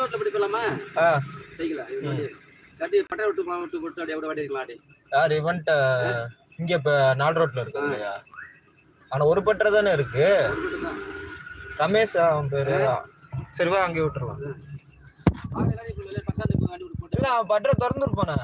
ரோட்ல இப்படி போலாமா? சைக்கிளா இது கட்டி பட்டை விட்டு போட்டு அப்படியே வாடி இருக்கலாம். யார் இவன்ட்ட இங்க இப்ப 4 ரோட்ல இருக்கு இல்லையா? ஆனா ஒரு பட்டை தானே இருக்கு. ரமேஷ் அவன் பேரு. சரி வா அங்கே விட்டுறலாம். இல்ல அவன் பட்டை திறந்துருப்பானே.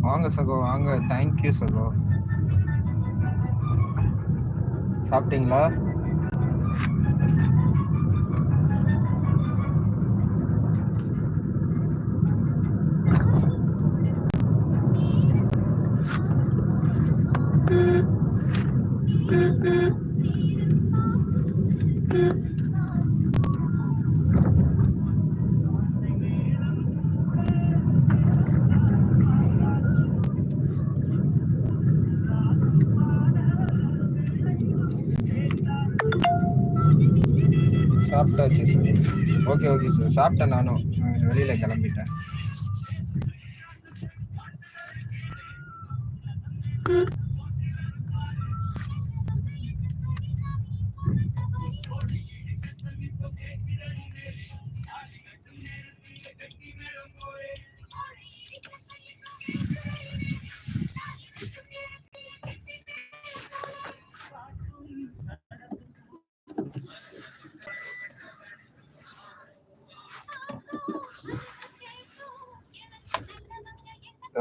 வாங்க சகோ வாங்க. தேங்க்யூ சகோ. சாப்பிட்டீங்களா? சாப்பிட்டாச்சு சார். Okay okay sir. சாப்பிட்டேன் நானும். வெளியில் கிளம்பிட்டேன்.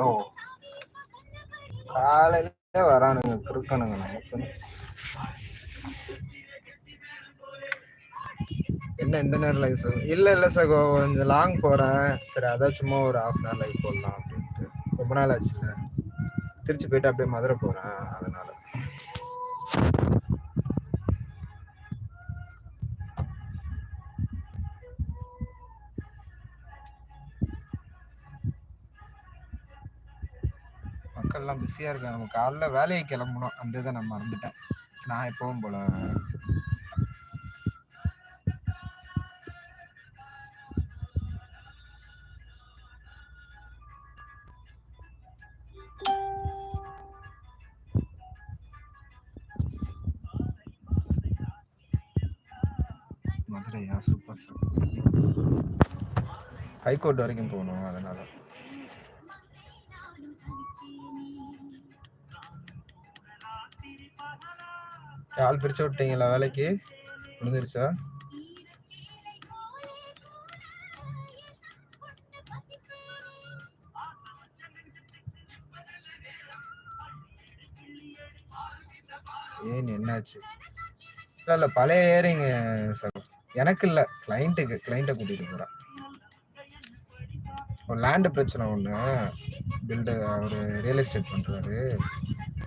ஓ காலையில வரானுங்க கிறுக்கணுங்க நமக்கு. என்ன இந்த நேரம் லைவ் சார்? இல்ல சகோ கொஞ்சம் லாங் போறேன். சரி அதான் சும்மா ஒரு 1/2 hour லைவ் போடலாம் அப்படின்ட்டு. ரொம்ப நாள் ஆச்சுல. திருச்சி போயிட்டு அப்படியே மதுரை போறேன் அதனால. மக்கள்லாம் பிஸியா இருக்காங்க. நம்ம காலைல வேலையை கிளம்பணும். அந்த இதை நான் மறந்துட்டேன். நான் எப்பவும் போல மதுரையா? Super sir. ஹைகோர்ட் வரைக்கும் போகணும் அதனால. ஆள் பிரிச்சு விட்டீங்களா? வேலைக்கு முடிஞ்சிருச்சா? ஏன் என்னாச்சு? இல்ல பழைய ஏரிங்க சார். எனக்கு இல்ல, கிளைண்ட்டை கூட்டிட்டு போறேன். ஒரு லேண்டு பிரச்சனை ஒண்ணு. பில்டர் ஒரு ரியல் எஸ்டேட் பண்றாரு,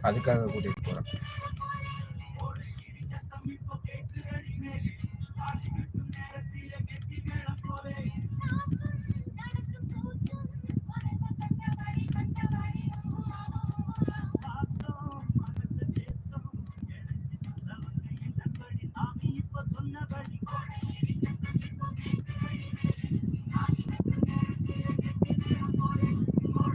அதுக்காக கூட்டிட்டு போறேன்.